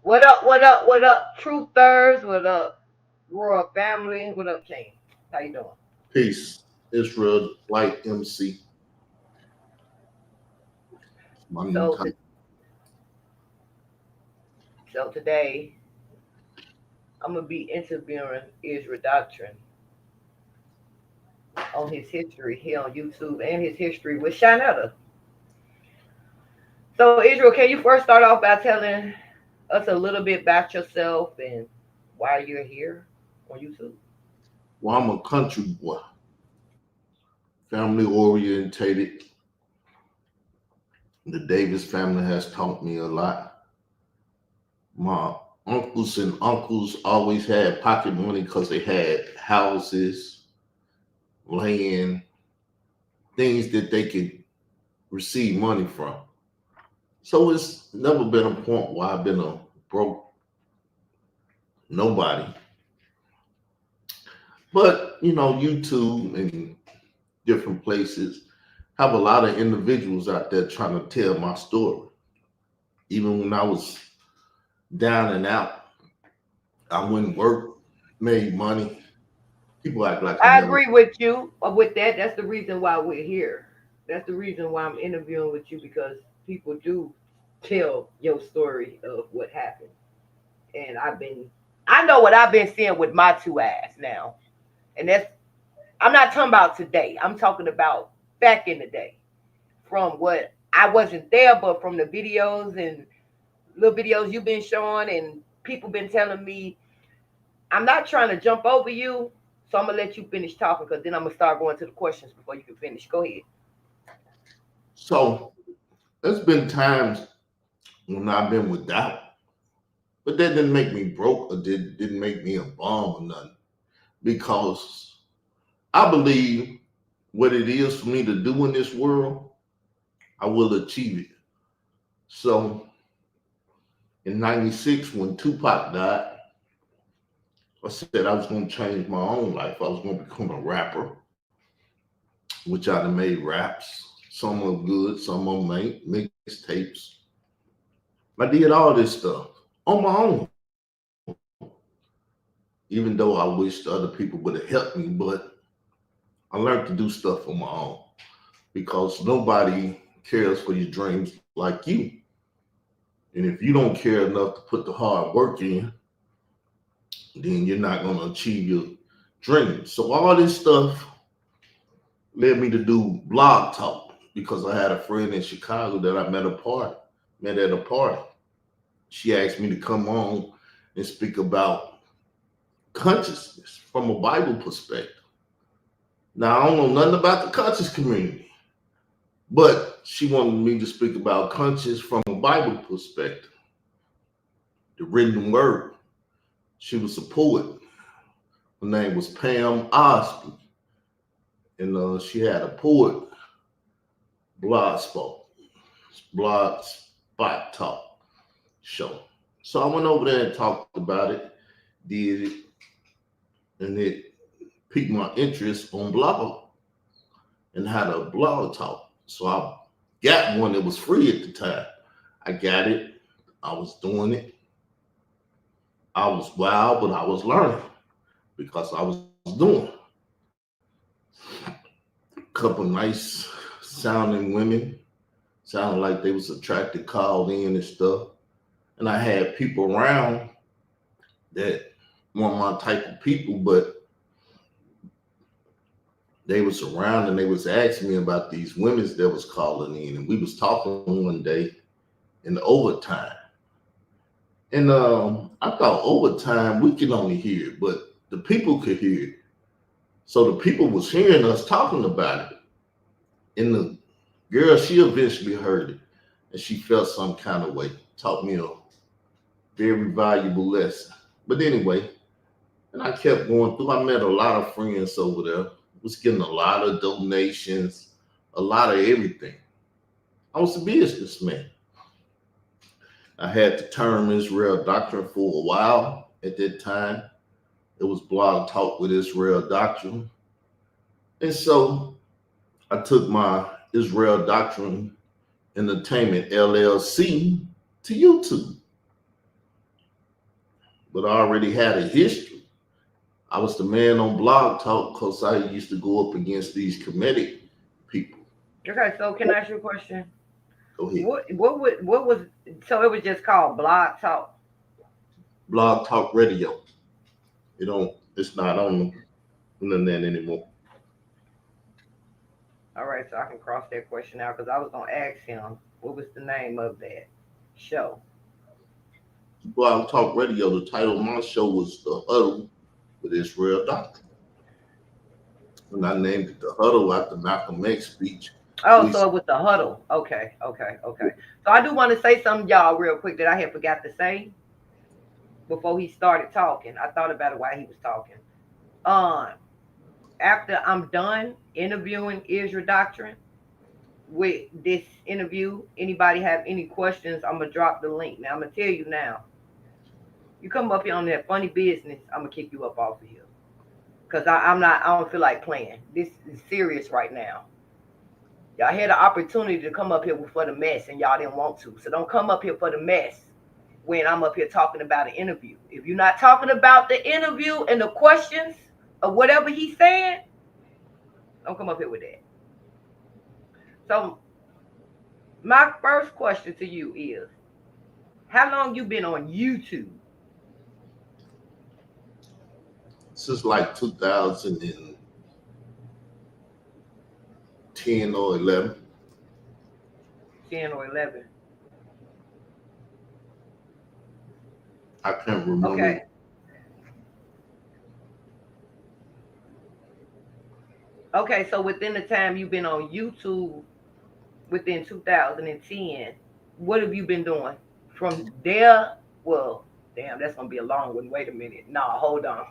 What up? What up? What up? Truthers. What up? Royal family. What up, King? How you doing? Peace. Israel Light MC. My new So, title. today I'm gonna be interviewing Israel Doctrine on his history here on YouTube and his history with Shanetta. So, Israel, can you first start off by telling us a little bit about yourself and why you're here on YouTube? Well, I'm a country boy, family orientated. The Davis family has taught me a lot. My uncles always had pocket money because they had houses, land, things that they could receive money from. So it's never been a point where I've been a broke nobody. But YouTube and different places have a lot of individuals out there trying to tell my story. Even when I was down and out, I went and worked, made money. People act like I I never. agree with you with that. That's the reason why we're here. That's the reason why I'm interviewing with you because people do tell your story of what happened. And I know what I've been seeing with my two eyes now. And I'm not talking about today. I'm talking about back in the day. From what I wasn't there, but from the videos and little videos you've been showing and people been telling me, I'm not trying to jump over you. So I'm gonna let you finish talking because then I'm gonna start going to the questions before you can finish. Go ahead. So there's been times when I've been without, but that didn't make me broke or didn't make me a bum or nothing. Because I believe what it is for me to do in this world, I will achieve it. So in '96, when Tupac died, I said I was going to change my own life. I was going to become a rapper, which I done made raps. Some are good, some are mixtapes. I did all this stuff on my own, even though I wished other people would have helped me. But I learned to do stuff on my own because nobody cares for your dreams like you. And if you don't care enough to put the hard work in, then you're not going to achieve your dreams. So all this stuff led me to do blog talk because I had a friend in Chicago that I met at a party. She asked me to come on and speak about consciousness from a Bible perspective. Now I don't know nothing about the conscious community, but she wanted me to speak about conscious from a Bible perspective, the written word. She was a poet. Her name was Pam Osby, and she had a poet blogspot, blogspot talk show. So I went over there and talked about it, did it, and it piqued my interest on blog and had a blog talk. So I got one that was free at the time. I got it. I was doing it. I was wild, but I was learning because I was doing a couple nice sounding women, sounded like they was attracted, called in and stuff. And I had people around that weren't my type of people, but they was around and they was asking me about these women that was calling in. And we was talking one day in the overtime. And I thought overtime we can only hear it, but the people could hear it. So the people was hearing us talking about it. And the girl, she eventually heard it and she felt some kind of way. Taught me a very valuable lesson. But anyway, and I kept going through. I met a lot of friends over there. Was getting a lot of donations, a lot of everything. I was a businessman. I had the term Israel Doctrine for a while at that time. It was Blog Talk with Israel Doctrine. And so I took my Israel Doctrine Entertainment LLC to YouTube. But I already had a history. I was the man on Blog Talk because I used to go up against these Kemetic people. Okay, so can I ask you a question? Go ahead. What was so it was just called Blog Talk? Blog Talk Radio. It's not on the internet anymore. All right, so I can cross that question out because I was gonna ask him what was the name of that show. Blog Talk Radio. The title of my show was The Huddle with Israel Doctrine. And I named it The Huddle after Malcolm X speech. Oh, so it was the huddle. Okay. So I do want to say something, y'all, real quick that I had forgot to say before he started talking. I thought about it while he was talking. After I'm done interviewing Israel Doctrine with this interview, anybody have any questions? I'm gonna drop the link. Now I'm gonna tell you now. You come up here on that funny business, I'm gonna kick you up off of here. Cause I don't feel like playing. This is serious right now. Y'all had an opportunity to come up here for the mess and y'all didn't want to. So don't come up here for the mess when I'm up here talking about an interview. If you're not talking about the interview and the questions of whatever he's saying, don't come up here with that. So my first question to you is, how long you been on YouTube? Since like 2010 or 11. 10 or 11. I can't remember. Okay. Okay, so within the time you've been on YouTube, within 2010, what have you been doing from there? Well, damn, that's gonna be a long one. Wait a minute. No, hold on.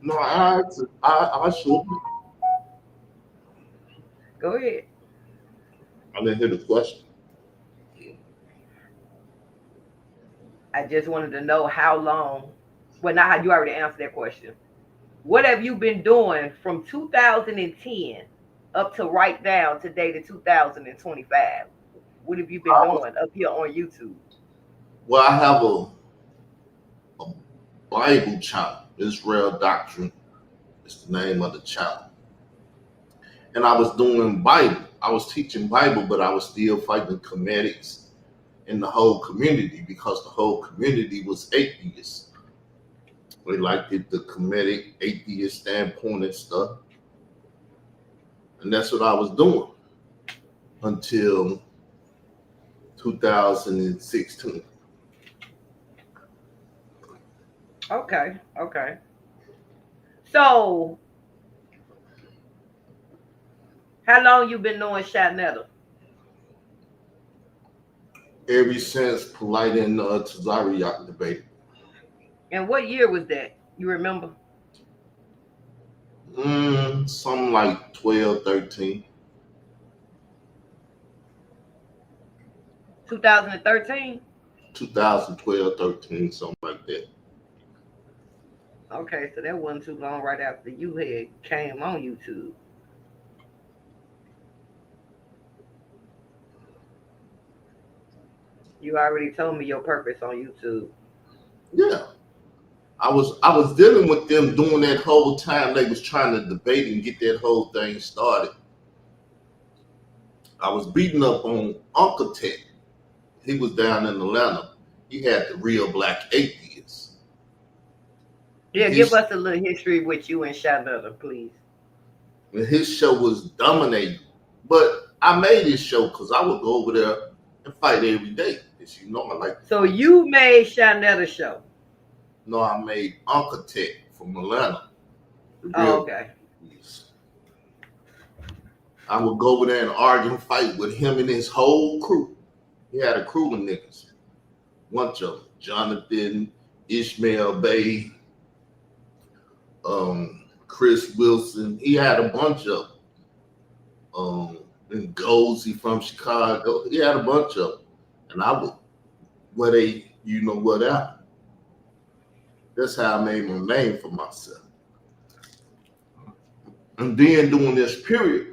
No, I should. Go ahead. I didn't hear the question. I just wanted to know how long. Well, not how you already answered that question. What have you been doing from 2010 up to right now today to 2025? What have you been doing up here on YouTube? Well, I have a Bible channel, Israel Doctrine. It's the name of the channel. And I was doing Bible. I was teaching Bible, but I was still fighting Kemetics in the whole community because the whole community was atheists. They liked it, the Kemetic atheist standpoint and stuff. And that's what I was doing until 2016. Okay. So, how long you been knowing Shanetta? Ever since Polite and Tazariak debated. And what year was that? You remember? Something like 12, 13. 2013? 2012, 13, something like that. Okay, so that wasn't too long right after you had came on YouTube. You already told me your purpose on YouTube. Yeah. I was dealing with them during that whole time they was trying to debate and get that whole thing started. I was beating up on Uncle Ted. He was down in Atlanta. He had the Real Black Atheists. Yeah, give us a little history with you and Shanetta, please. And his show was dominating. But I made this show because I would go over there and fight every day. As you know, I like. So you made Shanetta show? No, I made Uncle Ted from Atlanta. Oh, okay. I would go over there and argue and fight with him and his whole crew. He had a crew of niggas. bunch of them. Jonathan, Ishmael Bay, Chris Wilson. He had a bunch of them. And Gozy from Chicago. He had a bunch of them. And I would, where they, you know what out. That's how I made my name for myself. And then during this period,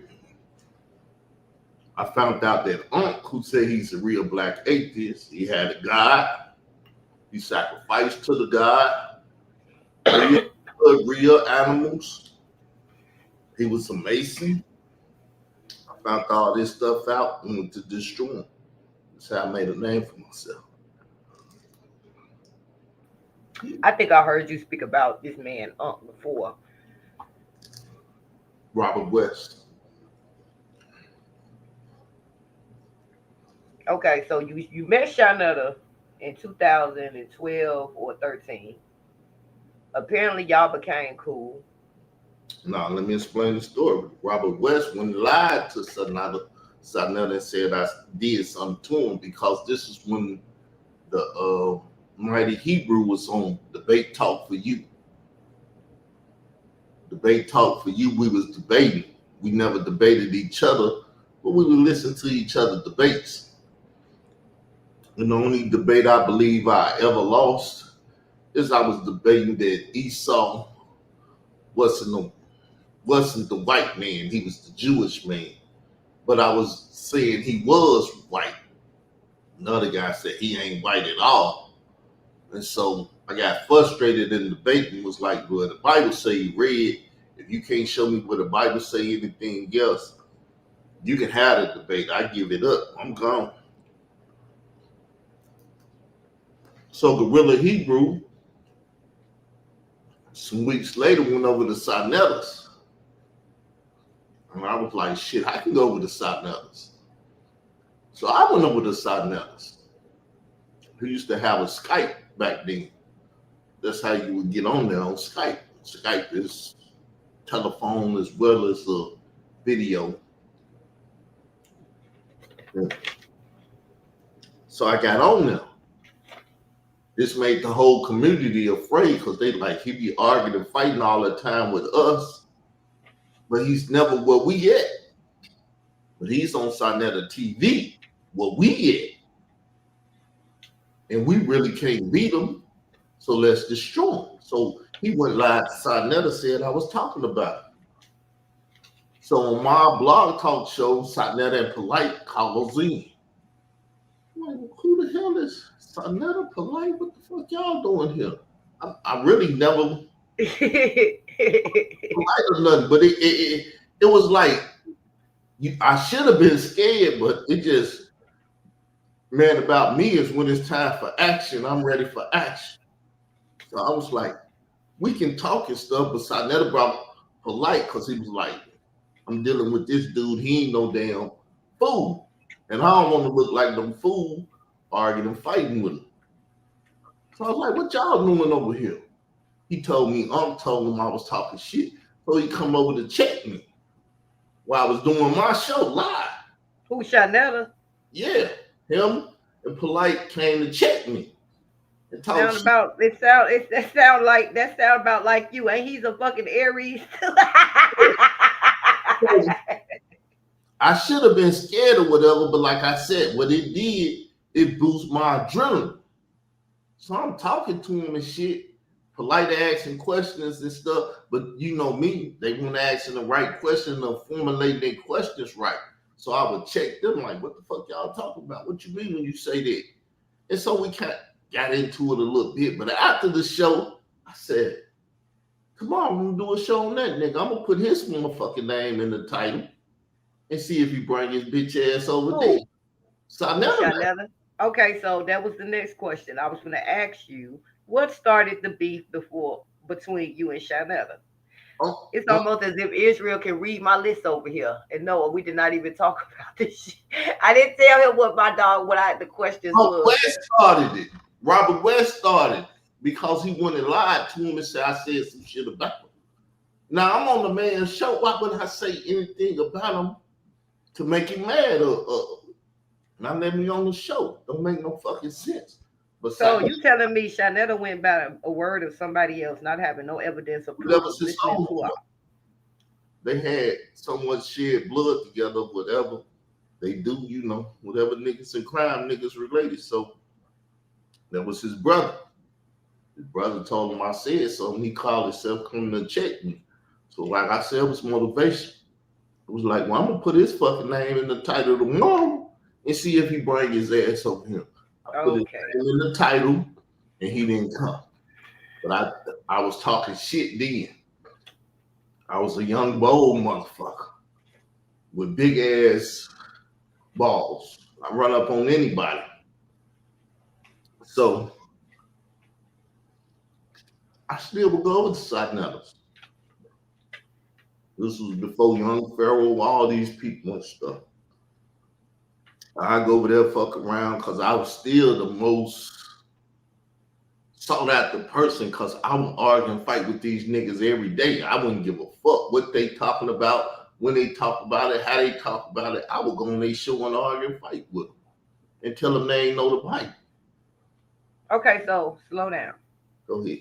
I found out that Unc, who said he's a real black atheist, he had a God. He sacrificed to the God, real animals. He was a Mason. I found all this stuff out and went to destroy him. That's how I made a name for myself. I think I heard you speak about this man before. Robert West. Okay, so you met Shanetta in 2012 or 13. Apparently, y'all became cool. Now, let me explain the story. Robert West, when he lied to Sanetta and said I did something to him, because this is when the Mighty Hebrew was on Debate Talk for You. Debate Talk for You, we was debating. We never debated each other, but we would listen to each other debates. And the only debate I believe I ever lost is I was debating that Esau wasn't the white man, he was the Jewish man. But I was saying he was white. Another guy said he ain't white at all. And so I got frustrated in the debate and was like, well, the Bible say red. If you can't show me where the Bible say anything else, you can have the debate. I give it up. I'm gone. So Gorilla Hebrew, some weeks later, went over to Sarnetta's. And I was like, shit, I can go over to Sarnetta's. So I went over to Sarnetta's. He used to have a Skype back then. That's how you would get on there on Skype. Skype is telephone as well as a video. Yeah. So I got on there. This made the whole community afraid because they like, he be arguing and fighting all the time with us, but he's never where we at. But he's on Sarnetta TV, where we at. And we really can't beat him, so let's destroy him. So he went live to Sarnetta, said I was talking about it. So on my blog talk show, Sarnetta and Polite calls in. I'm like, who the hell is Sarnetta, Polite? What the fuck y'all doing here? I really never polite or nothing, but it was like I should have been scared, but it just, man, about me is when it's time for action, I'm ready for action. So I was like, we can talk and stuff, but Sarnetta brought Polite because he was like, I'm dealing with this dude, he ain't no damn fool. And I don't want to look like them fool arguing and fighting with him. So I was like, what y'all doing over here? He told me, told him I was talking shit. So he come over to check me while I was doing my show live. Who, Shanetta? Yeah, him and Polite came to check me. And talk sound shit. About that sound about like you. Ain't he's a fucking Aries? I should have been scared or whatever, but like I said, what it did, it boosted my adrenaline. So I'm talking to him and shit, Polite asking questions and stuff, but you know me, they weren't asking the right question or formulating their questions right. So I would check them like, what the fuck y'all talking about? What you mean when you say that? And so we kind of got into it a little bit, but after the show, I said, come on, we're gonna do a show on that nigga. I'm gonna put his motherfucking name in the title and see if he bring his bitch ass over there. So I never. Okay, so that was the next question. I was going to ask you, what started the beef between you and Shanetta? It's almost as if Israel can read my list over here. And no, we did not even talk about this shit. I didn't tell him what the questions was. West started it. Robert West started because he went and lied to him and said I said some shit about him. Now I'm on the man's show. Why would I say anything about him to make him mad or not let me on the show? Don't make no fucking sense. But So you telling me Shanetta went by a word of somebody else, not having no evidence or proof whatever of since listening to her? they had someone shed blood together, whatever they do, whatever niggas and crime niggas related. So that was his brother. His brother told him I said something. He called himself coming to check me. So like I said, it was motivation. It was like, well, I'm gonna put his fucking name in the title tomorrow and see if he bring his ass over here. I put his Okay. name in the title and he didn't come. But I was talking shit then. I was a young bold motherfucker with big ass balls. I run up on anybody. So I still would go over to Side. This was before Young Pharaoh, all these people and stuff. I go over there, fuck around, because I was still the most sought after person, because I would argue and fight with these niggas every day. I wouldn't give a fuck what they talking about, when they talk about it, how they talk about it. I would go on their show and argue and fight with them and tell them they ain't know the fight. Okay, so slow down. Go ahead.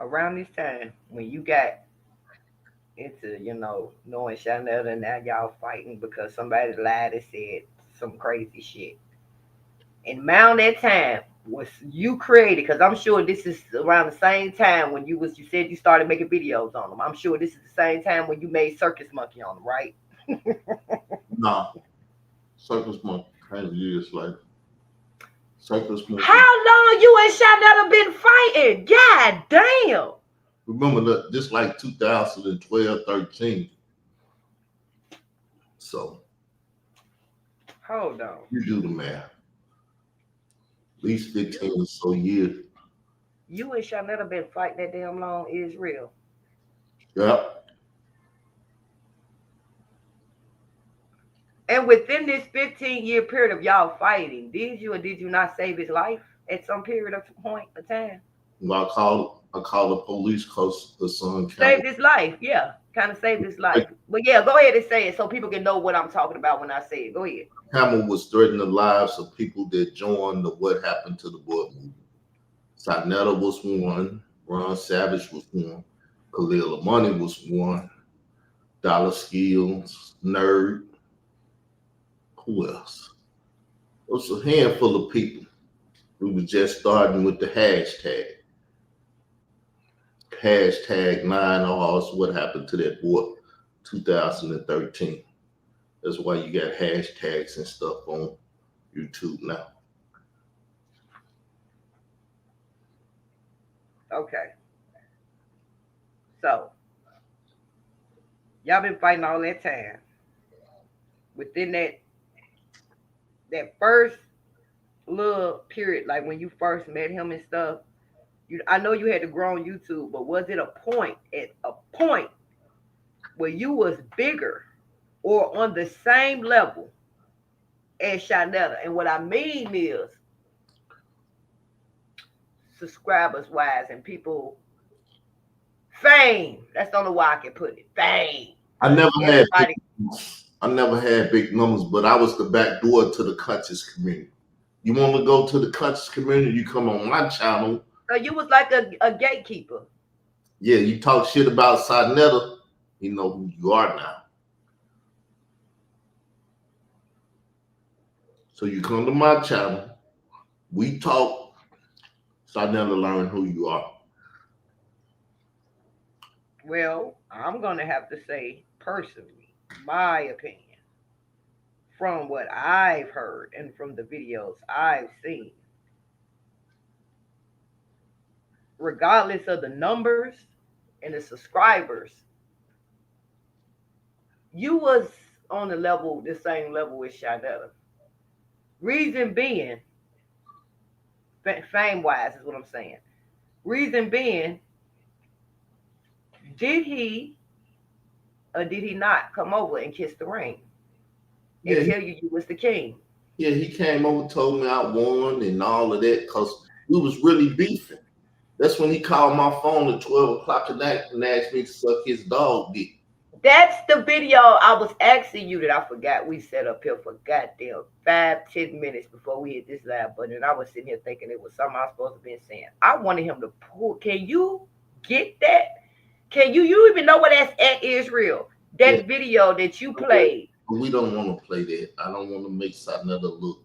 Around this time, when you got into, knowing Shanetta, and now y'all fighting because somebody lied and said some crazy shit. And around that time was you created, because I'm sure this is around the same time when you said you started making videos on them. I'm sure this is the same time when you made Circus Monkey on them, right? Nah. Circus Monkey kind of years later. Circus Monkey. How long you and Shanetta been fighting? God damn. Remember that just like 2012, 13. So hold on. You do the math. At least 15 or so years. You and Shanetta been fighting that damn long is real. Yep. And within this 15-year period of y'all fighting, did you or did you not save his life at some period of point of time? Well, I called the police because the son saved his life. Yeah, kind of saved his life. But yeah, go ahead and say it so people can know what I'm talking about when I say it. Go ahead. Hammer was threatening the lives of people that joined the What Happened to the Boy movement. Side was one. Ron Savage was one. Khalil Money was one. Dollar Skills, Nerd. Who else? It was a handful of people. We were just starting with the hashtag. Hashtag 9Rs, what happened to that boy, 2013. That's why you got hashtags and stuff on YouTube now. Okay. So, y'all been fighting all that time. Within that first little period, like when you first met him and stuff, I know you had to grow on YouTube, but was it a point where you was bigger or on the same level as Shanetta? And what I mean is subscribers wise and people fame. That's the only way I can put it. Fame. I never had big numbers, but I was the back door to the conscious community. You want to go to the conscious community, you come on my channel. So you was like a gatekeeper. Yeah, you talk shit about Side, you know who you are now. So you come to my channel, we talk, Side learn who you are. Well, I'm going to have to say personally, my opinion, from what I've heard and from the videos I've seen, regardless of the numbers and the subscribers, you was on the same level with Shanetta. Reason being, fame-wise is what I'm saying. Reason being, did he or did he not come over and kiss the ring and tell you was the king? Yeah, he came over, told me I won and all of that because we was really beefing. That's when he called my phone at 12 o'clock at night and asked me to suck his dog dick. That's the video I was asking you that I forgot we set up here for goddamn 5-10 minutes before we hit this live button. And I was sitting here thinking it was something I was supposed to be saying. I wanted him to pull. Can you get that? Can you even know what that's at, Israel? Yeah. That video that you played. We don't want to play that. I don't want to make another look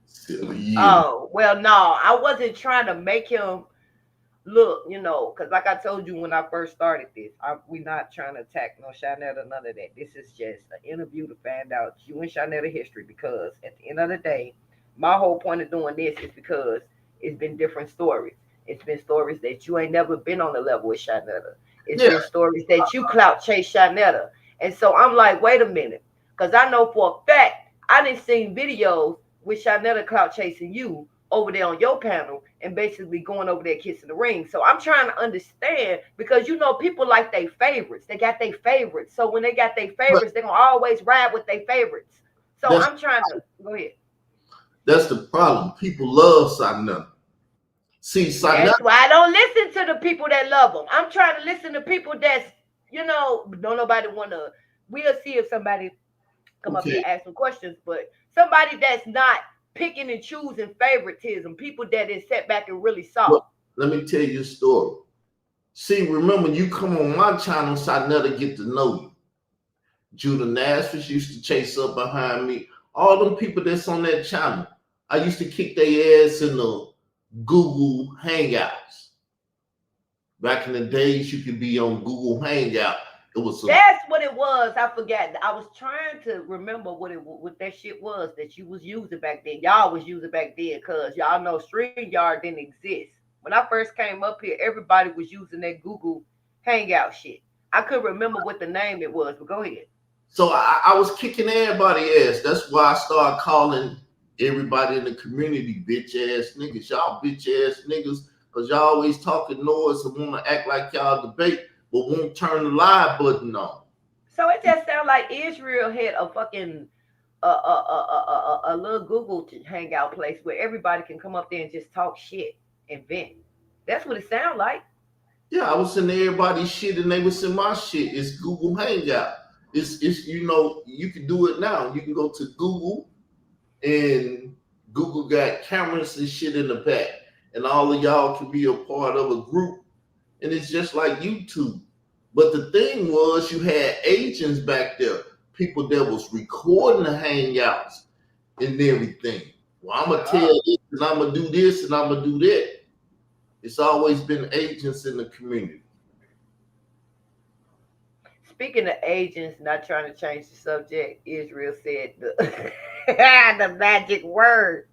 silly. Yeah. Oh, well, no, I wasn't trying to make him look, because like I told you when I first started this, we're not trying to attack no Shanetta, none of that. This is just an interview to find out you and Shanetta history, because at the end of the day, my whole point of doing this is because it's been different stories. It's been stories that you ain't never been on the level with Shanetta. It's been stories that you clout chase Shanetta. And so I'm like, wait a minute, because I know for a fact I didn't see videos with Shanetta clout chasing you over there on your panel and basically going over there kissing the ring. So I'm trying to understand, because people like their favorites. They got their favorites. So when they got their favorites, they're going to always ride with their favorites. So I'm trying to go ahead. That's the problem. People love Shanetta. See, Shanetta. That's why I don't listen to the people that love them. I'm trying to listen to people that's, don't nobody want to. We'll see if somebody come up here and ask some questions, but somebody that's not picking and choosing favoritism, people that is set back and really soft. Well, let me tell you a story. See, remember, you come on my channel, Shanetta get to know you. Judah Nashville used to chase up behind me. All them people that's on that channel, I used to kick their ass in the Google Hangouts. Back in the days, you could be on Google Hangout. That's what it was. I forgot. I was trying to remember what that shit was that you was using back then. Y'all was using back then, because y'all know StreamYard didn't exist. When I first came up here, everybody was using that Google Hangout shit. I couldn't remember what the name it was, but go ahead. So I was kicking everybody's ass. That's why I started calling everybody in the community bitch ass niggas. Y'all bitch ass niggas, because y'all always talking noise and want to act like y'all debate, but won't turn the live button on. So it just sounds like Israel had a fucking a little Google hangout place where everybody can come up there and just talk shit and vent. That's what it sounds like. Yeah, I was in everybody's shit and they was in my shit. It's Google Hangout. It's you can do it now. You can go to Google, and Google got cameras and shit in the back, and all of y'all can be a part of a group. And it's just like YouTube. But the thing was, you had agents back there, people that was recording the hangouts and everything. Well, I'm going to tell this, and I'm going to do this, and I'm going to do that. It's always been agents in the community. Speaking of agents, not trying to change the subject, Israel said the magic word.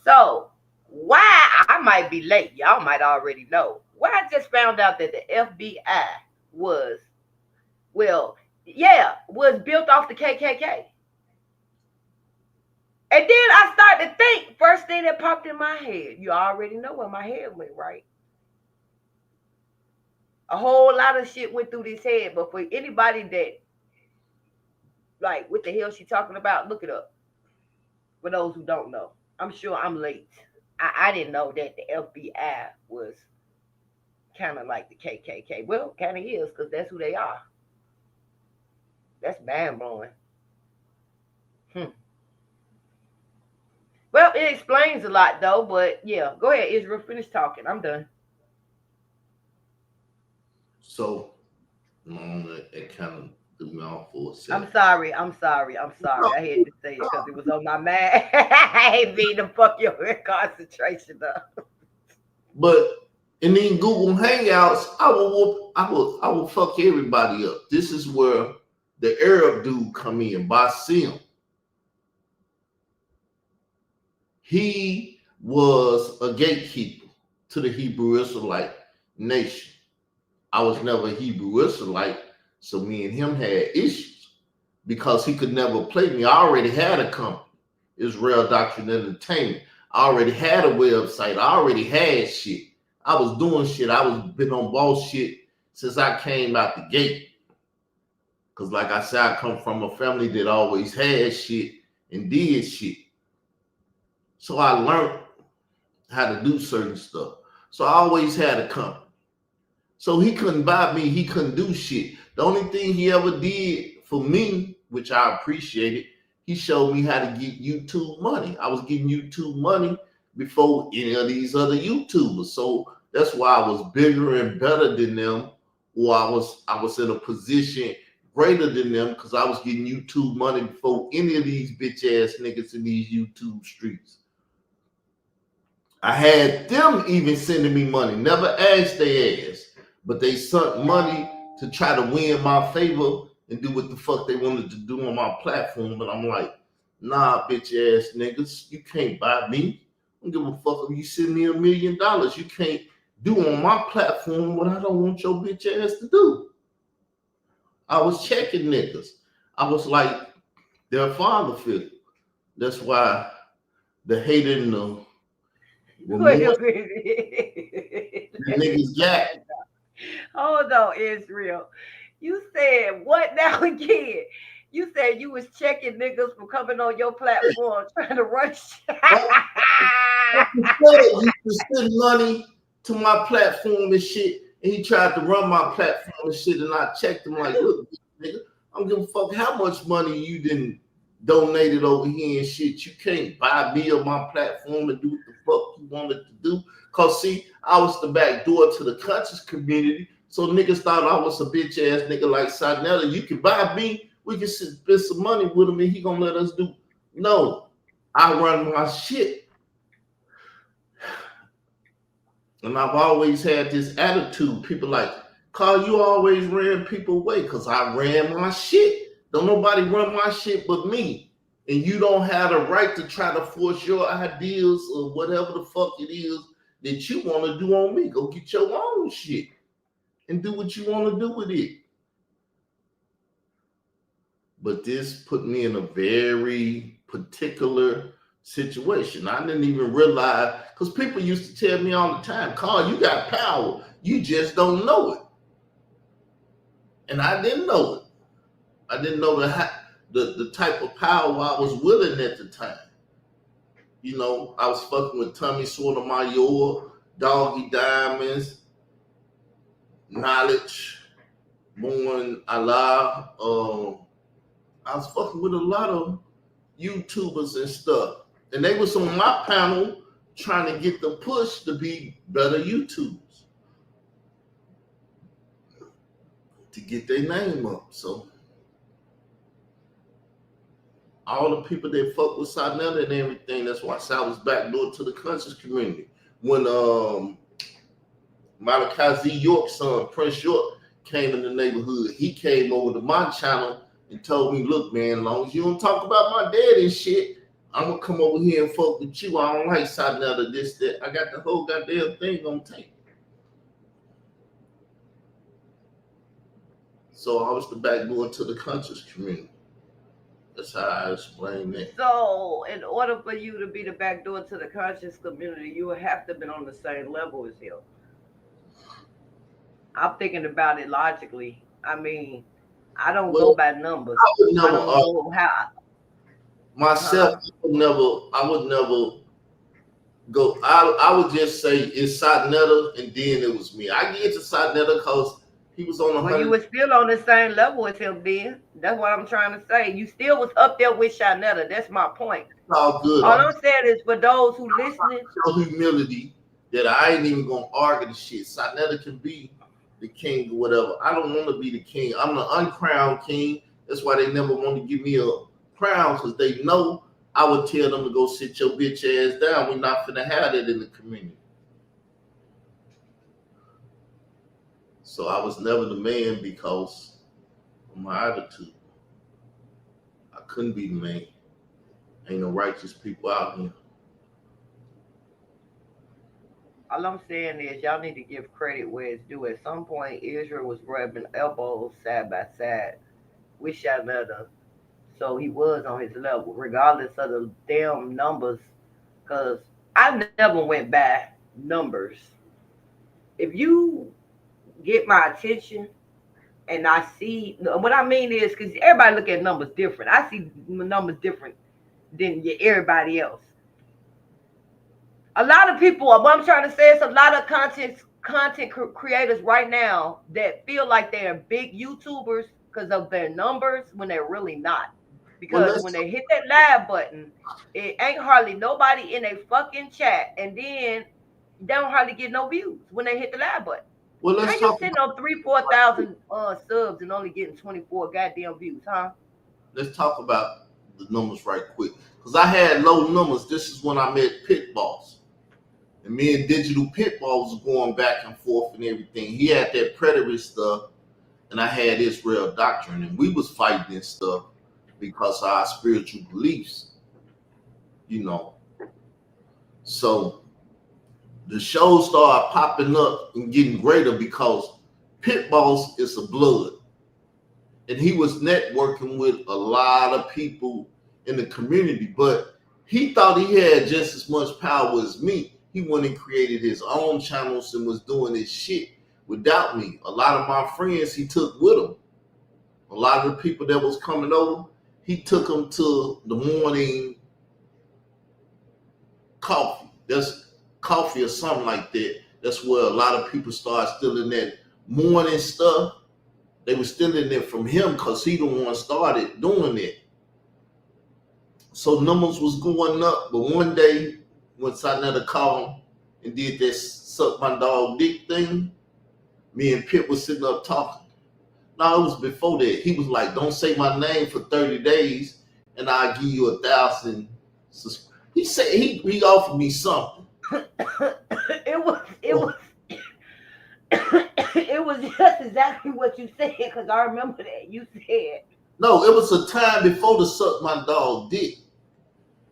So, why, I might be late, y'all might already know. Why I just found out that the FBI was built off the KKK. And then I started to think, first thing that popped in my head, you already know where my head went, right? A whole lot of shit went through this head, but for anybody that, like, what the hell she talking about, look it up. For those who don't know, I'm sure I'm late. I didn't know that the FBI was kind of like the KKK. Well, kind of is, because that's who they are. That's mind blowing. Well, it explains a lot, though. But yeah, go ahead, Israel. Finish talking. I'm done. So, it kind of threw me off for a second. I'm sorry. I had to say it because it was on my mind. I ain't mean to fuck your concentration up. But in these Google Hangouts, I will fuck everybody up. This is where the Arab dude come in, Basim. He was a gatekeeper to the Hebrew Israelite nation. I was never a Hebrew Israelite, so me and him had issues because he could never play me. I already had a company, Israel Doctrine Entertainment. I already had a website. I already had shit. I was doing shit. I was been on boss shit since I came out the gate. Because like I said, I come from a family that always had shit and did shit. So I learned how to do certain stuff. So I always had a company. So he couldn't buy me. He couldn't do shit. The only thing he ever did for me, which I appreciated, he showed me how to get YouTube money. I was getting YouTube money before any of these other YouTubers. So that's why I was bigger and better than them, or I was in a position greater than them because I was getting YouTube money before any of these bitch ass niggas in these YouTube streets. I had them even sending me money, never asked their ass, but they sent money to try to win my favor and do what the fuck they wanted to do on my platform. But I'm like, nah, bitch ass niggas, you can't buy me. I don't give a fuck if you send me $1 million. You can't do on my platform what I don't want your bitch ass to do. I was checking niggas. I was like their father figure. That's why the hate and the Wait a more minute. the niggas got. Hold on, Israel. You said what now again? You said you was checking niggas for coming on your platform trying to run shit. You used to send money to my platform and shit, and he tried to run my platform and shit, and I checked him like, look, nigga, I don't give a fuck how much money you didn't donated over here and shit. You can't buy me on my platform and do what the fuck you wanted to do. Cause see, I was the back door to the conscious community. So niggas thought I was a bitch ass nigga like Sinetta. You can buy me, we can spend some money with him and he gonna let us do. No, I run my shit. And I've always had this attitude. People like, Carl, you always ran people away because I ran my shit. Don't nobody run my shit but me. And you don't have the right to try to force your ideas or whatever the fuck it is that you want to do on me. Go get your own shit and do what you want to do with it. But this put me in a very particular situation. I didn't even realize, because people used to tell me all the time, Carl, you got power. You just don't know it. And I didn't know it. I didn't know the type of power I was willing at the time. You know, I was fucking with Tommy Sotomayor, Doggy Diamonds, Knowledge, Born Allah. I was fucking with a lot of YouTubers and stuff. And they was on my panel trying to get the push to be better YouTubers. To get their name up. So all the people that fuck with Sinetta and everything, that's why I was backdoor to the conscious community. When Malachi Z. York's son, Prince York, came in the neighborhood, he came over to my channel and told me, look, man, as long as you don't talk about my dad and shit, I'm gonna come over here and fuck with you. I don't like Sinetta, this, that. I got the whole goddamn thing on tape. So I was the backdoor to the conscious community. That's how I explain that. So, in order for you to be the back door to the conscious community, you would have to be on the same level as him. I'm thinking about it logically. I mean, I don't go by numbers. I would never, I don't know how. Myself, I would never go. I would just say it's Sinetta, and then it was me. I get to Sinetta because he was on the. Well, you were still on the same level as him then. That's what I'm trying to say. You still was up there with Shanetta. That's my point. All good. All I'm saying is for those who listening. So humility that I ain't even gonna argue the shit. Sinetta can be the king or whatever. I don't want to be the king. I'm the uncrowned king. That's why they never want to give me a crown, because they know I would tell them to go sit your bitch ass down. We're not finna have that in the community. So I was never the man because of my attitude. I couldn't be the man. Ain't no righteous people out here. All I'm saying is y'all need to give credit where it's due. At some point, Israel was rubbing elbows side by side with Shanetta. So he was on his level, regardless of the damn numbers. Because I never went by numbers. If you get my attention and I see, what I mean is, because everybody look at numbers different. I see numbers different than everybody else. A lot of people, what I'm trying to say is a lot of content content creators right now that feel like they're big YouTubers because of their numbers when they're really not. Well, Because when they hit that live button, it ain't hardly nobody in a fucking chat, and then they don't hardly get no views when they hit the live button. well, How let's you talk. sitting on 3-4 thousand subs and only getting 24 goddamn views, huh? Let's talk about the numbers right quick. Because I had low numbers. This is when I met Pit Boss. And me and Digital Pit Boss was going back and forth and everything. He had that predator stuff, and I had Israel doctrine, and we was fighting and stuff because of our spiritual beliefs, you know. So the show started popping up and getting greater because Pit Boss is a blood. And he was networking with a lot of people in the community, but he thought he had just as much power as me. He went and created his own channels and was doing his shit without me. A lot of my friends he took with him. A lot of the people that was coming over, he took them to the morning coffee. That's coffee or something like that. That's where a lot of people start stealing that morning stuff. They were stealing it from him because he the one started doing it. So numbers was going up, but one day when Sarnetta called and did that suck my dog dick thing, me and Pip was sitting up talking. No, it was before that. He was like, "Don't say my name for 30 days, and I'll give you 1,000." He said he offered me something. it was it was just exactly what you said, because I remember that you said. No, it was a time before the suck my dog dick.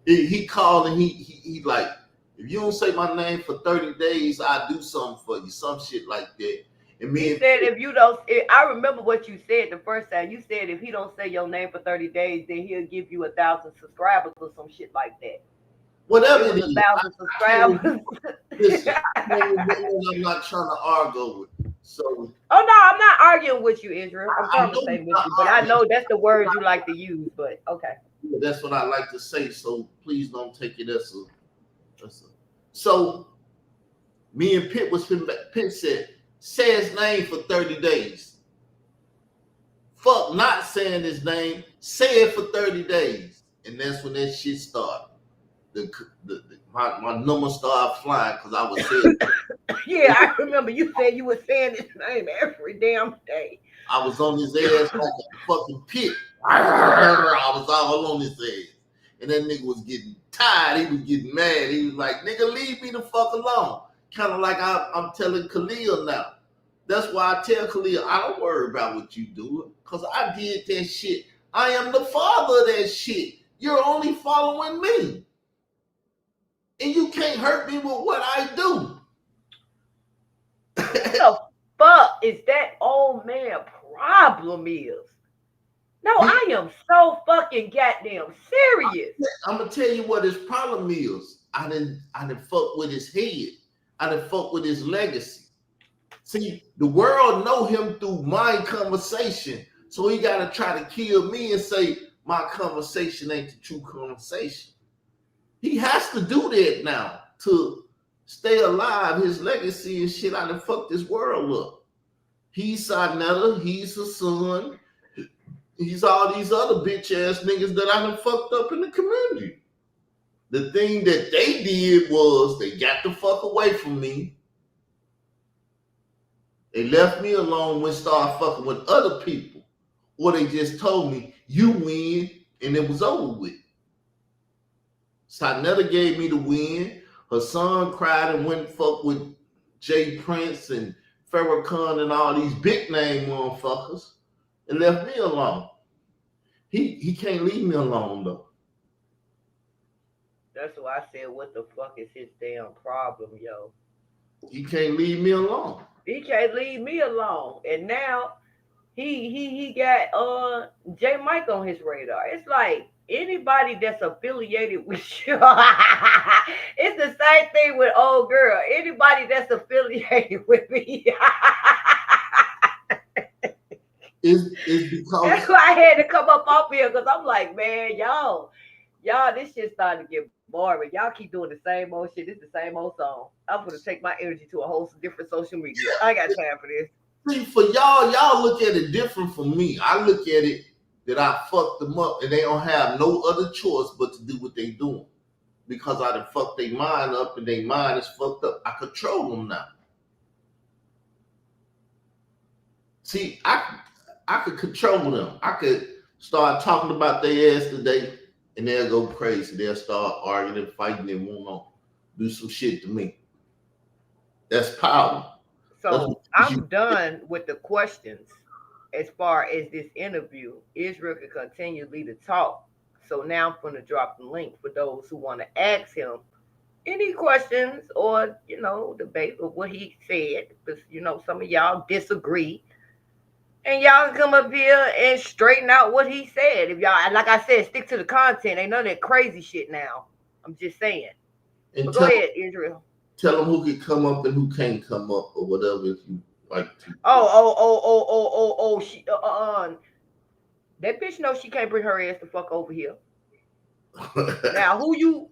He called and he like, "If you don't say my name for 30 days, I'll do something for you," some shit like that. And me He said, if you don't, I remember what you said the first time. You said if he don't say your name for 30 days, then he'll give you 1,000 subscribers or some shit like that. Whatever it was 1,000 subscribers. Listen, I'm not trying to argue with you. So, oh no, I'm not arguing with you, Israel. I'm conversating with you, but I know that's the words you like to use. But okay, yeah, that's what I like to say. So please don't take it as a. So me and Pitt was Pitt said, "Say his name for 30 days." Fuck not saying his name. Say it for 30 days, and that's when that shit started. My number started flying because I was saying. Yeah, I remember you said you were saying his name every damn day. I was on his ass like a fucking pit. I was all on his ass. And that nigga was getting tired. He was getting mad. He was like, "Nigga, leave me the fuck alone." Kind of like I'm telling Khalil now. That's why I tell Khalil, I don't worry about what you do, because I did that shit. I am the father of that shit. You're only following me. And you can't hurt me with what I do. What the fuck is that old man problem is? No, I am so fucking goddamn serious. I'm gonna tell you what his problem is. I didn't fuck with his head. I didn't fuck with his legacy. See, the world know him through my conversation, so he gotta try to kill me and say my conversation ain't the true conversation. He has to do that now to stay alive. His legacy and shit. I done fucked this world up. He's Sarnetta. He's a son. He's all these other bitch ass niggas that I done fucked up in the community. The thing that they did was they got the fuck away from me. They left me alone when started fucking with other people. Or they just told me, "You win," and it was over with. Sarnetta gave me the win. Her son cried and went and fucked with Jay Prince and Farrakhan and all these big name motherfuckers and left me alone. He can't leave me alone though. That's why I said, what the fuck is his damn problem, yo? He can't leave me alone. He can't leave me alone. And now he got J Mike on his radar. It's like anybody that's affiliated with you. It's the same thing with old girl. Anybody that's affiliated with me. It's because that's why I had to come up off here, because I'm like, man, y'all Y'all, this shit starting to get boring. Y'all keep doing the same old shit. This is the same old song. I'm gonna take my energy to a whole different social media. I ain't got time for this. See, for y'all look at it different from me. I look at it that I fucked them up and they don't have no other choice but to do what they doing. Because I done fucked their mind up and their mind is fucked up. I control them now. See, I could control them. I could start talking about their ass today and they'll go crazy. They'll start arguing and fighting and want to do some shit to me. That's power. That's So I'm done with the questions as far as this interview. Israel can continually to talk. So now I'm going to drop the link for those who want to ask him any questions or, debate of what he said. Because, some of y'all disagree. And y'all can come up here and straighten out what he said. If y'all, like I said, stick to the content. Ain't none of that crazy shit now. I'm just saying. But go ahead, Israel. Tell them who can come up and who can't come up or whatever if you like to. She that bitch knows she can't bring her ass the fuck over here. Now who you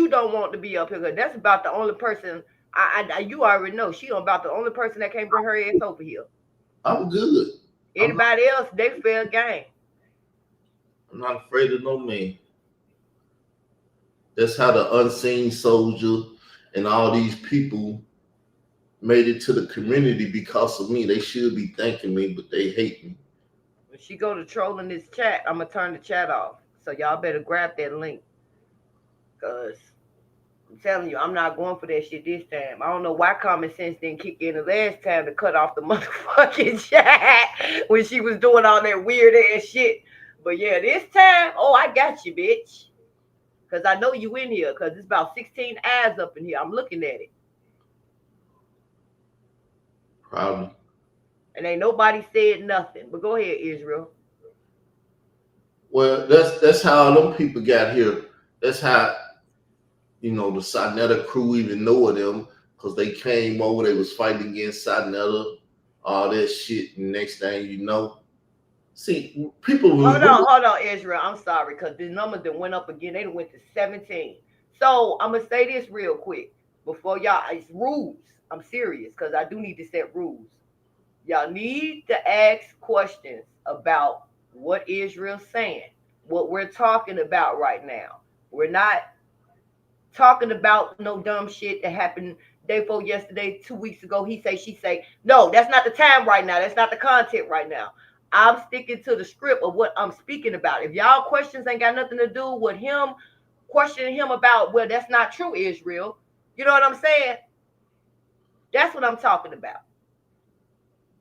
don't want to be up here? Cause that's about the only person you already know she about the only person that can't bring her ass over here. I'm good. Anybody else, they fair game. I'm not afraid of no man. That's how the unseen soldier and all these people made it to the community because of me. They should be thanking me, but they hate me. When she go to trolling this chat, I'm gonna turn the chat off. So y'all better grab that link. Cause I'm telling you, I'm not going for that shit this time. I don't know why common sense didn't kick in the last time to cut off the motherfucking chat when she was doing all that weird ass shit. But yeah, this time, I got you, bitch. Because I know you in here, because it's about 16 eyes up in here. I'm looking at it. Probably. And ain't nobody said nothing. But go ahead, Israel. Well, that's how them people got here. That's how, the Sinetta crew even know of them, because they came over, they was fighting against Sinetta, all that shit, and next thing you know, see, people... Hold on, Israel. I'm sorry, because the numbers that went up again, they went to 17. So I'm going to say this real quick. Before y'all, it's rules. I'm serious, because I do need to set rules. Y'all need to ask questions about what Israel's saying, what we're talking about right now. We're not talking about no dumb shit that happened day before yesterday, 2 weeks ago. He say, she say. No, that's not the time right now. That's not the content right now. I'm sticking to the script of what I'm speaking about. If y'all questions ain't got nothing to do with him questioning him about, well, that's not true, Israel. You know what I'm saying? That's what I'm talking about.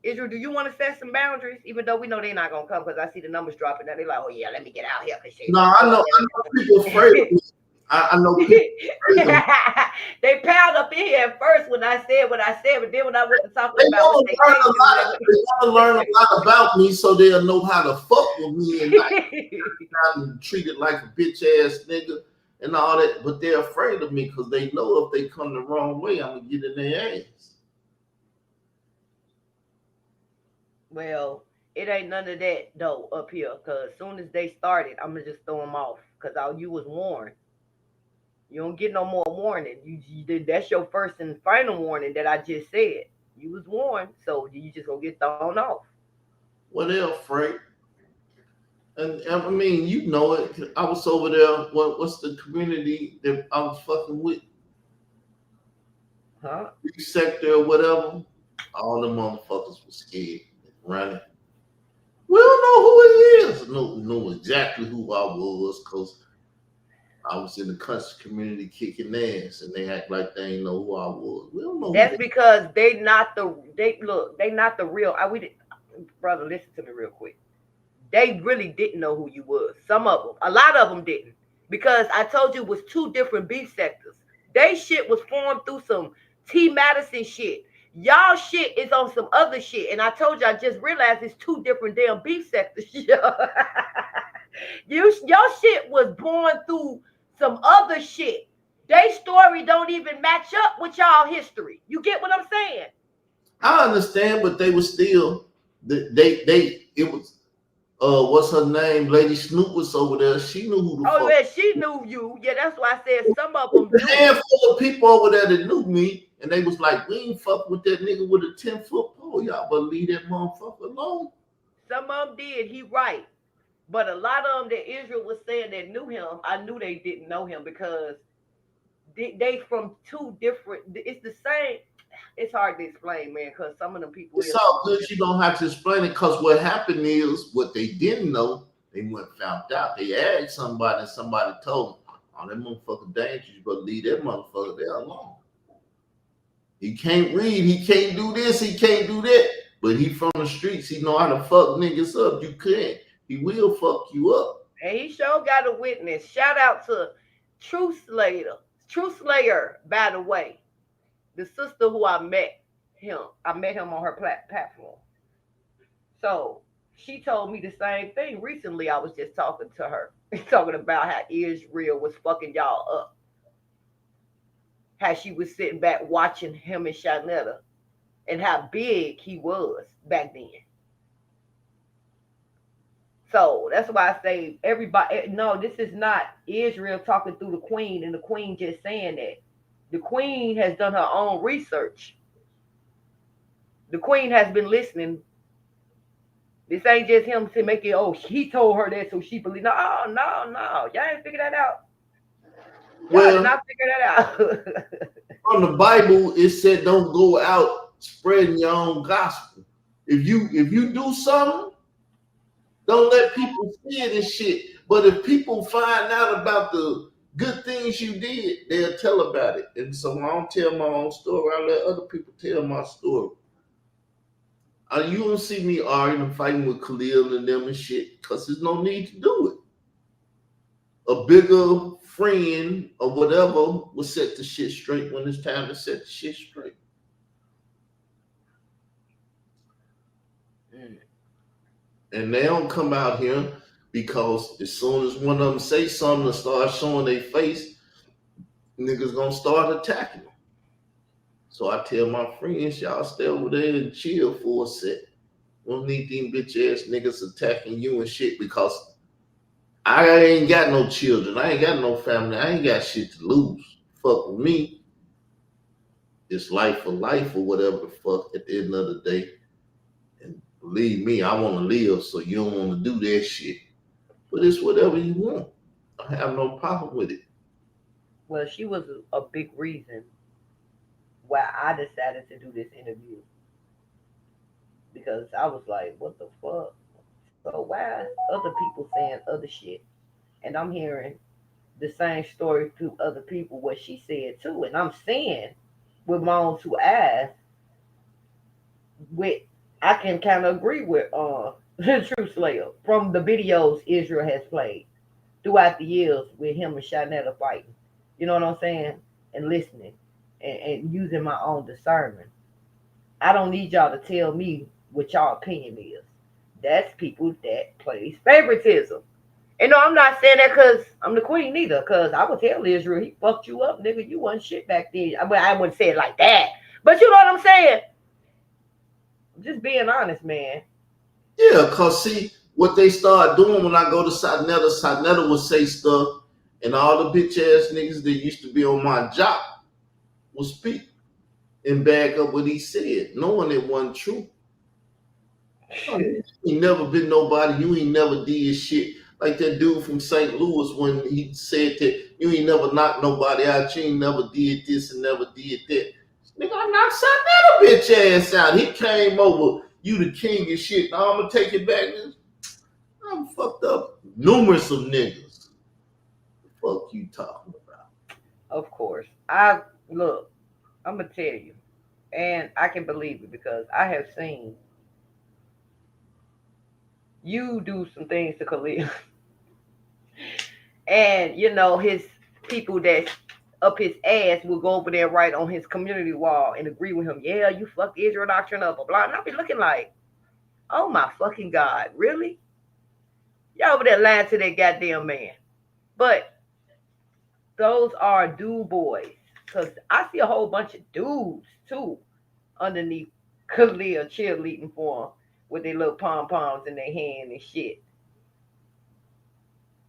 Israel, do you want to set some boundaries? Even though we know they're not going to come, because I see the numbers dropping now. They're like, oh, yeah, let me get out here. No, I know people afraid of me. I know people they piled up in here at first when I said what I said, but then when I went to talk they about what they want to learn a lot about me so they'll know how to fuck with me and not treat it like a bitch ass nigga and all that. But they're afraid of me because they know if they come the wrong way, I'm gonna get in their ass. Well, it ain't none of that though up here, because as soon as they started, I'm gonna just throw them off, because you was warned. You don't get no more warning. You did, that's your first and final warning that I just said. You was warned, so you just gonna get thrown off. Well, they're afraid. And I mean, you know it. I was over there. What's the community that I was fucking with? Huh? Sector or whatever. All the motherfuckers were scared running. We don't know who he is. Know exactly who I was, because I was in the country community kicking ass, and they act like they ain't know who I was. We don't know. That's because they not the real. Brother, listen to me real quick. They really didn't know who you was. Some of them, a lot of them didn't, because I told you it was two different beef sectors. They shit was formed through some T. Madison shit. Y'all shit is on some other shit, and I told you I just realized it's two different damn beef sectors. Your shit was born through some other shit. They story don't even match up with y'all history. You get what I'm saying? I understand, but they were still it was what's her name? Lady Snoop was over there. She knew who the Oh fuck. yeah, she knew you. Yeah, that's why I said some of them A do. handful of people over there that knew me, and they was like, "We ain't fuck with that nigga with a 10-foot pole. Y'all better leave that motherfucker alone." Some of them did. He right. But a lot of them that Israel was saying that knew him, I knew they didn't know him because they from two different. It's the same. It's hard to explain, man, because some of them people It's is from all good. You don't have to explain it because what happened is what they didn't know. They went found out. They asked somebody, and somebody told them, "Oh, that motherfucker dangerous. You better leave that motherfucker there alone. He can't read. He can't do this. He can't do that. But he from the streets. He know how to fuck niggas up. You can't. He will fuck you up." and he sure got a witness. Shout out to Truth Slayer. Truth Slayer, by the way, the sister who I met him. I met him on her platform. So she told me the same thing recently. I was just talking to her, talking about how Israel was fucking y'all up. How she was sitting back watching him and Shanetta and how big he was back then. So that's why I say everybody. No, this is not Israel talking through the queen and the queen just saying that. The queen has done her own research. The queen has been listening. This ain't just him to make it. Oh, he told her that, so she believe. No, no, no. Y'all ain't figured that out. Y'all did Well, not figure that out. from the Bible, it said, "Don't go out spreading your own gospel. If you do something, don't let people see it and shit. But if people find out about the good things you did, they'll tell about it. And so I don't tell my own story. I let other people tell my story. You don't see me arguing and fighting with Khalil and them and shit because there's no need to do it. A bigger friend or whatever will set the shit straight when it's time to set the shit straight. Mm. And they don't come out here because as soon as one of them say something and start showing their face, niggas gonna start attacking them. So I tell my friends, y'all stay over there and chill for a sec. We don't need them bitch ass niggas attacking you and shit because I ain't got no children. I ain't got no family. I ain't got shit to lose. Fuck with me. It's life for life or whatever the fuck at the end of the day. And believe me, I want to live, so you don't want to do that shit. But it's whatever you want. I have no problem with it. Well, she was a big reason why I decided to do this interview because I was like, what the fuck? So why other people saying other shit? And I'm hearing the same story through other people what she said too. And I'm seeing with my own two eyes with I can kind of agree with the True Slayer from the videos Israel has played throughout the years with him and Shanetta fighting. You know what I'm saying? And listening and using my own discernment. I don't need y'all to tell me what y'all opinion is. That's people that plays favoritism. And no, I'm not saying that because I'm the queen either. Because I would tell Israel, he fucked you up, nigga. You wasn't shit back then. I wouldn't say it like that. But you know what I'm saying? Just being honest, man. Yeah, cause see what they start doing when I go to Satnetta will say stuff, and all the bitch ass niggas that used to be on my job will speak and back up what he said, knowing it wasn't true. Oh, you ain't never been nobody. You ain't never did shit like that dude from St. Louis when he said that you ain't never knocked nobody out. You ain't never did this and never did that. Nigga, I knocked Satnetta bitch ass out. He came over. You the king and shit. Now I'm gonna take it back. I'm fucked up numerous of niggas. The fuck you talking about? Of course. I look, I'm gonna tell you. And I can believe it because I have seen you do some things to Khalil. And you know, his people that up his ass will go over there right on his community wall and agree with him. Yeah, you fucked Israel doctrine up, blah blah. And I'll be looking like, oh my fucking God, really? Y'all over there lying to that goddamn man. But those are dude boys. Cause I see a whole bunch of dudes too underneath Khalil cheerleading for him with their little pom poms in their hand and shit.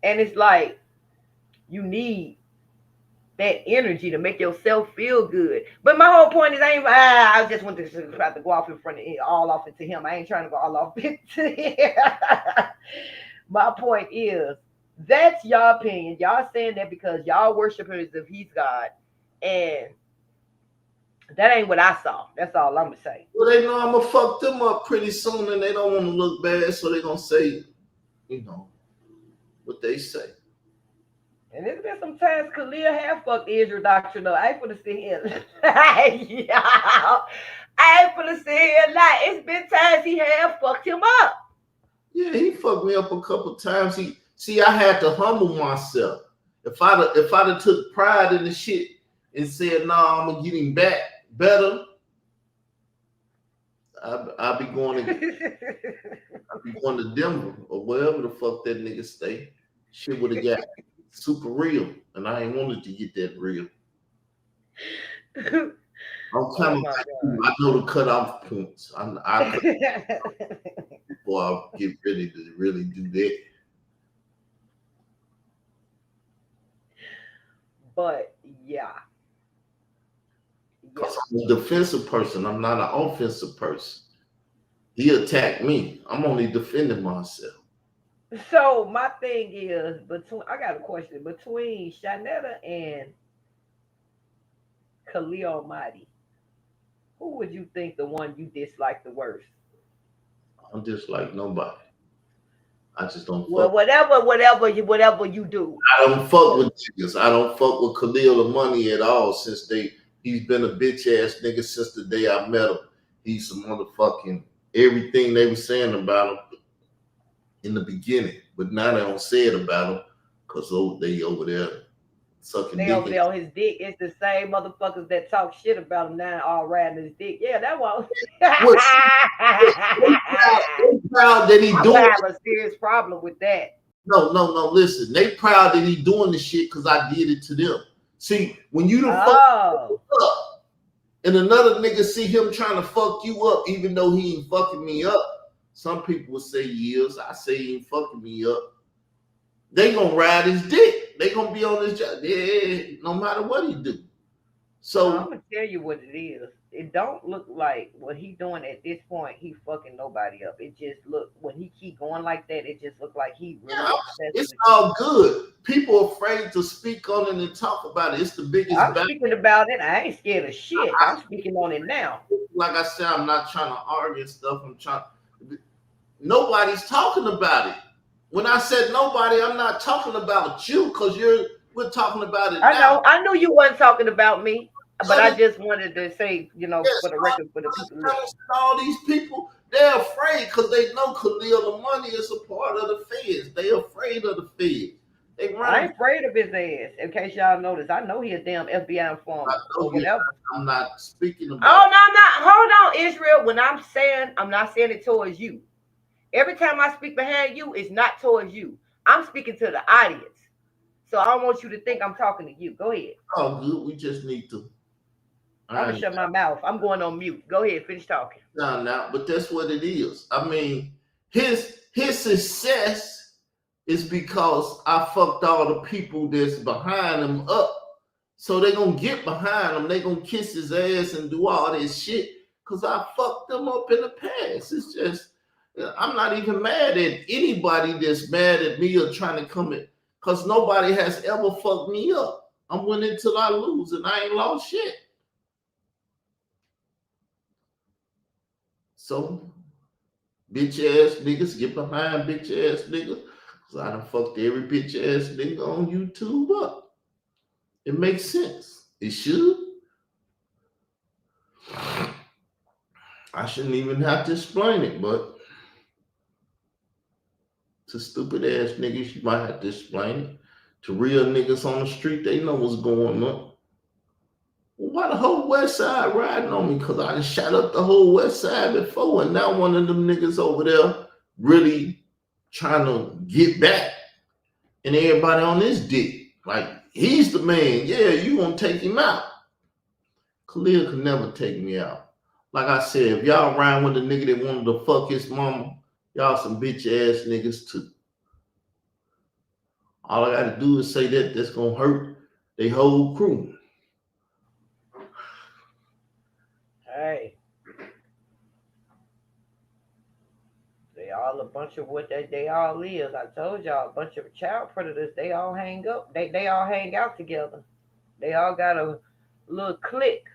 And it's like you need that energy to make yourself feel good. But my whole point is, I just want to try to go off in front of all off into him. I ain't trying to go all off into him. My point is, that's your opinion. Y'all saying that because y'all worship him as if he's God, and that ain't what I saw. That's all I'm gonna say. Well, they know I'm gonna fuck them up pretty soon, and they don't want to look bad, so they gonna say, what they say. And there's been some times Khalil have fucked Israel doctrine up. I ain't gonna sit here. I ain't gonna sit here and lie. It's been times he have fucked him up. Yeah, he fucked me up a couple times. I had to humble myself. If I'd took pride in the shit and said, "Nah, I'm gonna get him back better," I'd be going to Denver or wherever the fuck that nigga stay. Shit would have got super real, and I ain't wanted to get that real. I'm kind of I know the cutoff points. Before I get ready to really do that. But yeah. Because I'm a defensive person. I'm not an offensive person. He attacked me. I'm only defending myself. So my thing is, I got a question between Shanetta and Khalil Almighty. Who would you think the one you dislike the worst? I don't dislike nobody. I just don't. Well, whatever you do. I don't fuck with niggas. I don't fuck with Khalil the money at all since he's been a bitch ass nigga since the day I met him. He's some motherfucking everything they were saying about him in the beginning, but now they don't say it about him because they over there sucking dick. They over there on his dick. It's the same motherfuckers that talk shit about him now all riding his dick. Yeah, that was. They proud that he doing. I have a serious problem with that. No. Listen, they proud that he doing the shit because I did it to them. See, when you fuck up, and another nigga see him trying to fuck you up, even though he ain't fucking me up. Some people will say years. I say he ain't fucking me up. They gonna ride his dick. They gonna be on his job. Yeah, no matter what he do. So I'm gonna tell you what it is. It don't look like what he doing at this point. He fucking nobody up. It just look when he keep going like that. It just look like he really. It's all good. People afraid to speak on it and talk about it. It's the biggest. I'm speaking about it. I ain't scared of shit. I'm speaking on it now. Like I said, I'm not trying to argue stuff. Nobody's talking about it. When I said nobody, I'm not talking about you because we're talking about it now. I know. I knew you wasn't talking about me, but I just wanted to say, for the record, for the people. All these people, they're afraid because they know Khalil the money is a part of the feds. They're afraid of the feds. I ain't afraid of his ass. In case y'all notice, I know he a damn FBI informant or whatever. I'm not speaking about. Oh no, I'm not. Hold on, Israel. When I'm not saying it towards you. Every time I speak behind you, it's not towards you. I'm speaking to the audience. So I don't want you to think I'm talking to you. Go ahead. Oh, good. We just need to. I'm going to shut my mouth. I'm going on mute. Go ahead. Finish talking. No, but that's what it is. I mean, his success is because I fucked all the people that's behind him up. So they're going to get behind him. They're going to kiss his ass and do all this shit because I fucked them up in the past. It's just... I'm not even mad at anybody that's mad at me or trying to come in because nobody has ever fucked me up. I'm winning till I lose and I ain't lost shit. So, bitch ass niggas get behind bitch ass niggas because I done fucked every bitch ass nigga on YouTube up. It makes sense. It should. I shouldn't even have to explain it, but to stupid ass niggas, you might have to explain it. To real niggas on the street, they know what's going on. Why the whole West Side riding on me? Because I done shot up the whole West Side before, and now one of them niggas over there really trying to get back, and everybody on this dick. Like, he's the man. Yeah, you gonna take him out. Khalil could never take me out. Like I said, if y'all ride with a nigga that wanted to fuck his mama, y'all some bitch ass niggas too. All I got to do is say that that's gonna hurt they whole crew. Hey, they all a bunch of what they all is. I told y'all, a bunch of child predators. They all hang up. They all hang out together. They all got a little clique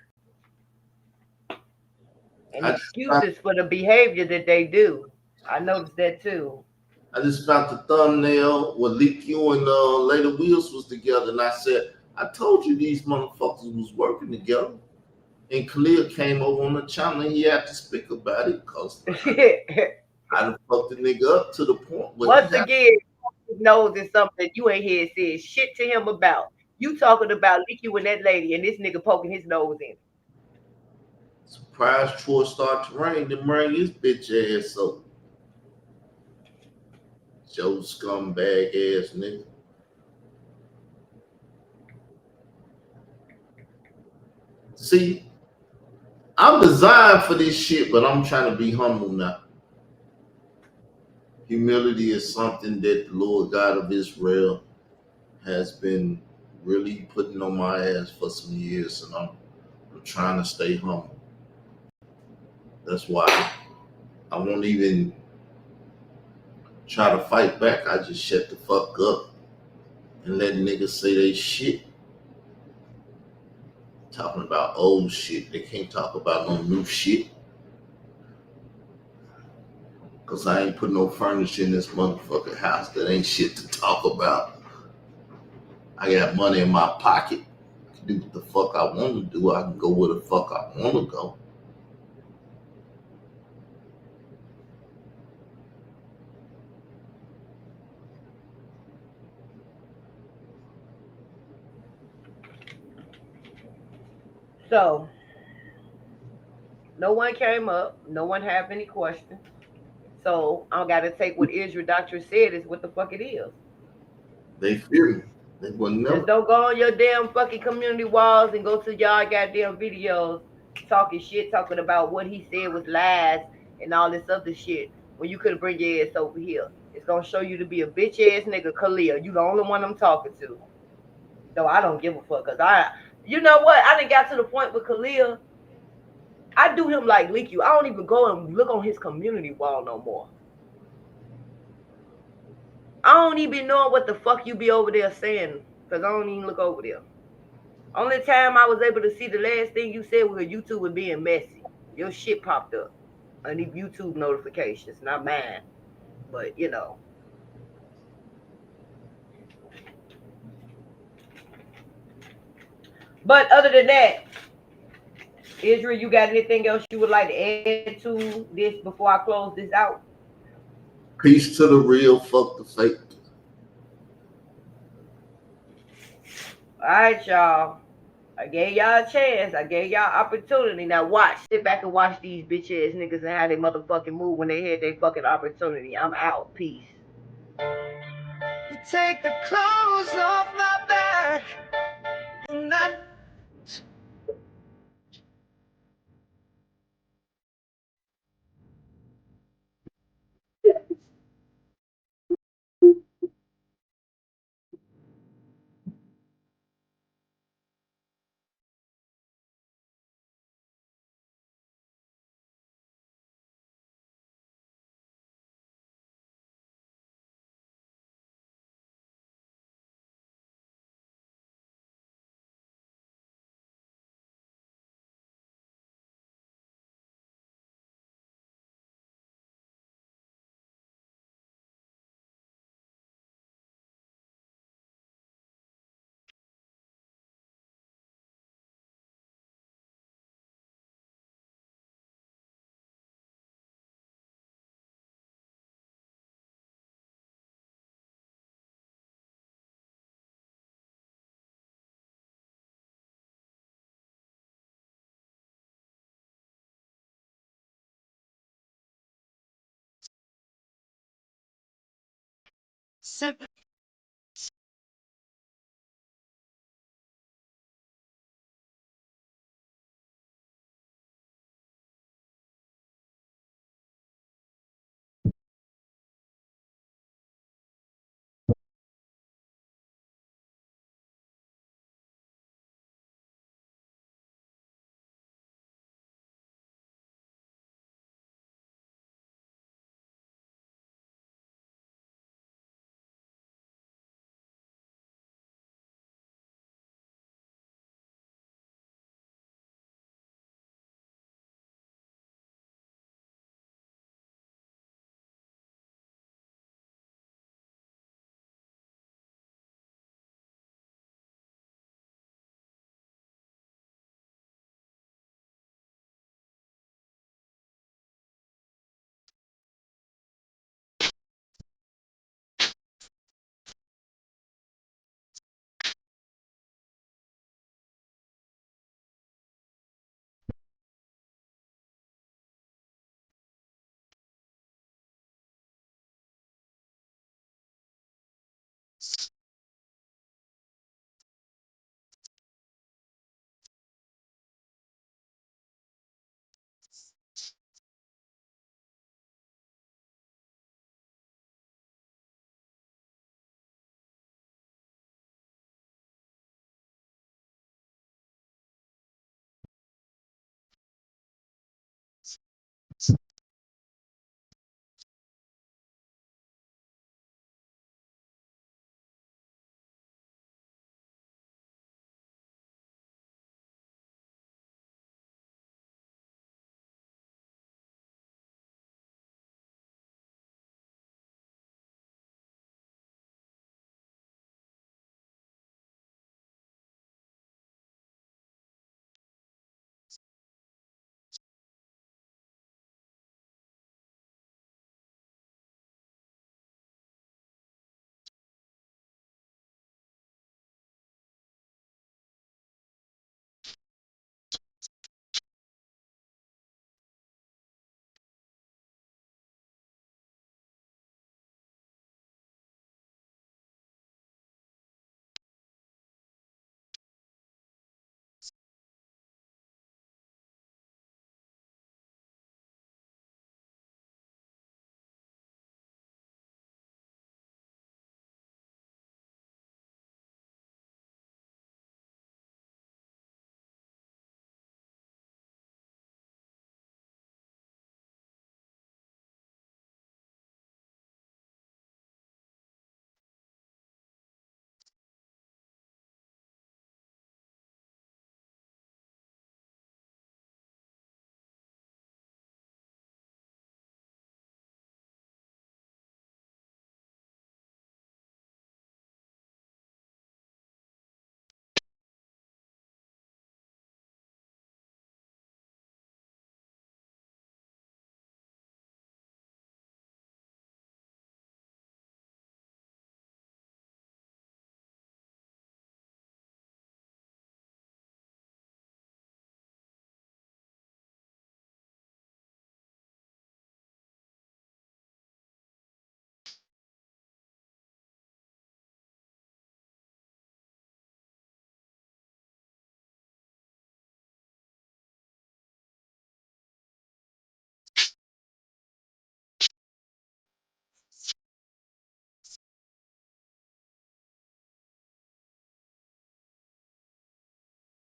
and I just found, excuses for the behavior that they do. I noticed that too. I just found the thumbnail where Leak You and Lady Wheels was together, and I said, I told you these motherfuckers was working together. And Khalil came over on the channel and he had to speak about it because I done fucked the nigga up to the point where he Once had again, his nose is something you ain't here said shit to him about. You talking about Leaky with that lady and this nigga poking his nose in. surprise Troy start to rain, then bring his bitch ass up. Joe scumbag ass nigga. See, I'm designed for this shit, but I'm trying to be humble now. Humility is something that the Lord God of Israel has been really putting on my ass for some years, and I'm trying to stay humble. That's why I won't even try to fight back. I just shut the fuck up and let niggas say they shit. Talking about old shit. They can't talk about no new shit. Cause I ain't put no furniture in this motherfucking house. That ain't shit to talk about. I got money in my pocket. I can do what the fuck I want to do. I can go where the fuck I want to go. So no one came up. No one have any questions. So I gotta take what Israel Doctor said is what the fuck it is. They fear me. They will Just never. don't go on your damn fucking community walls and go to y'all goddamn videos talking shit, talking about what he said was lies and all this other shit when you could have bring your ass over here. It's gonna show you to be a bitch ass nigga, Khalil. You the only one I'm talking to. So I don't give a fuck. Cause you know what? I didn't got to the point with Khalil. I do him like leak you. I don't even go and look on his community wall no more. I don't even know what the fuck you be over there saying. Cause I don't even look over there. Only time I was able to see the last thing you said was YouTube was being messy. Your shit popped up on the YouTube notifications, not mine. But you know. But other than that, Israel, you got anything else you would like to add to this before I close this out? Peace to the real, fuck the fake. All right, y'all. I gave y'all a chance. I gave y'all opportunity. Now watch. Sit back and watch these bitch ass niggas and how they motherfucking move when they had their fucking opportunity. I'm out. Peace. You take the clothes off my back and I